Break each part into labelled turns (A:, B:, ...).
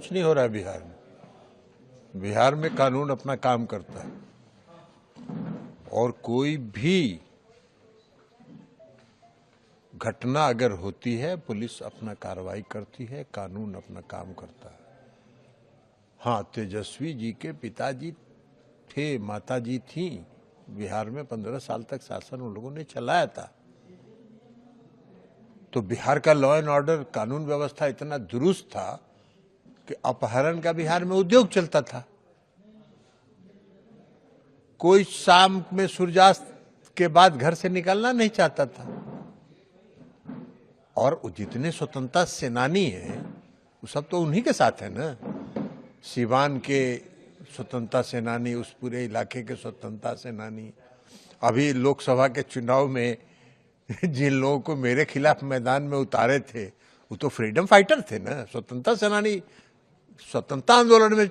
A: कुछ नहीं हो रहा है बिहार में। बिहार में कानून अपना काम करता है और कोई भी घटना अगर होती है पुलिस अपना कार्रवाई करती है, कानून अपना काम करता है। हाँ, तेजस्वी जी के पिताजी थे, माताजी थी, बिहार में 15 साल तक शासन उन लोगों ने चलाया था। तो बिहार का लॉ एंड ऑर्डर, कानून व्यवस्था इतना दुरुस्त था कि अपहरण का बिहार में उद्योग चलता था। कोई शाम में सूर्यास्त के बाद घर से निकलना नहीं चाहता था। और जितने स्वतंत्रता सेनानी हैं वो सब तो उन्हीं के साथ है ना। सिवान के स्वतंत्रता सेनानी, उस पूरे इलाके के स्वतंत्रता सेनानी, अभी लोकसभा के चुनाव में जिन लोगों को मेरे खिलाफ मैदान में उतारे थे वो तो फ्रीडम फाइटर थे ना, स्वतंत्रता सेनानी। स्वतंत्रता आंदोलन में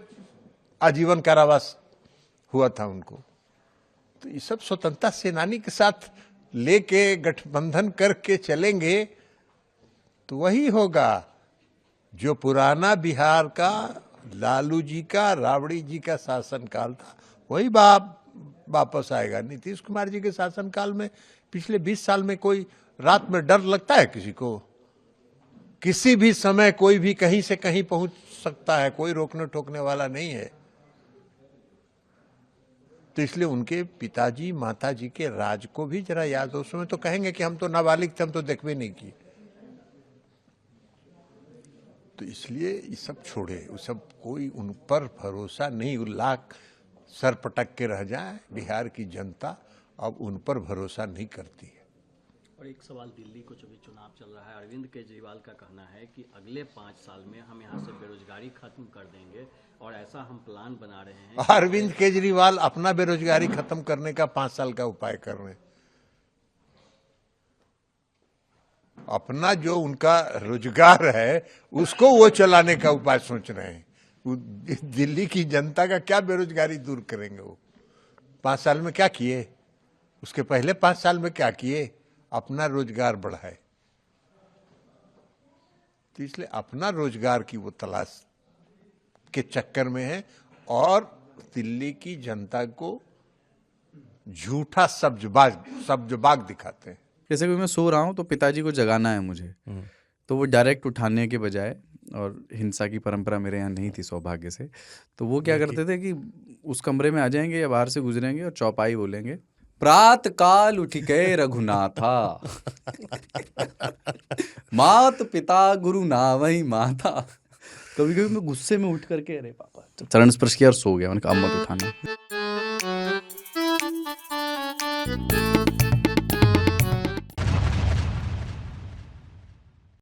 A: आजीवन कारावास हुआ था उनको। तो ये सब स्वतंत्रता सेनानी के साथ लेके गठबंधन करके चलेंगे तो वही होगा जो पुराना बिहार का लालू जी का, राबड़ी जी का शासनकाल था, वही वापस आएगा। नीतीश कुमार जी के शासनकाल में पिछले 20 साल में कोई रात में डर लगता है किसी को? किसी भी समय कोई भी कहीं से कहीं पहुंच सकता है, कोई रोकने टोकने वाला नहीं है। तो इसलिए उनके पिताजी माताजी के राज को भी जरा याद हो। उसमें तो कहेंगे कि हम तो नाबालिग थे, हम तो देख भी नहीं किए। तो इसलिए ये सब छोड़े, वो सब कोई उन पर भरोसा नहीं। लाख सर पटक के रह जाए, बिहार की जनता अब उन पर भरोसा नहीं करती है।
B: और एक सवाल, दिल्ली को जो भी चुनाव चल रहा है, अरविंद केजरीवाल का कहना है कि अगले 5 साल में हम यहाँ से बेरोजगारी खत्म कर देंगे और ऐसा हम प्लान बना रहे हैं।
A: अरविंद केजरीवाल अपना बेरोजगारी खत्म करने का 5 साल का उपाय कर रहे हैं। अपना जो उनका रोजगार है उसको वो चलाने का उपाय सोच रहे हैं। दिल्ली की जनता का क्या बेरोजगारी दूर करेंगे वो? 5 साल में क्या किए? उसके पहले 5 साल में क्या किए? अपना रोजगार बढ़ाए। तो इसलिए अपना रोजगार की वो तलाश के चक्कर में है और दिल्ली की जनता को झूठा सब्जबाग दिखाते हैं।
C: जैसे कि मैं सो रहा हूँ तो पिताजी को जगाना है मुझे, तो वो डायरेक्ट उठाने के बजाय, और हिंसा की परंपरा मेरे यहाँ नहीं थी सौभाग्य से, तो वो क्या करते थे कि उस कमरे में आ जाएंगे या बाहर से गुजरेंगे और चौपाई बोलेंगे, प्रात काल उठिके रघुनाथा मात पिता गुरु नावई माता। कभी कभी मैं गुस्से में उठ करके अरे पापा, चरण स्पर्श किया और सो गया। मैंने कहा अब मत उठाना।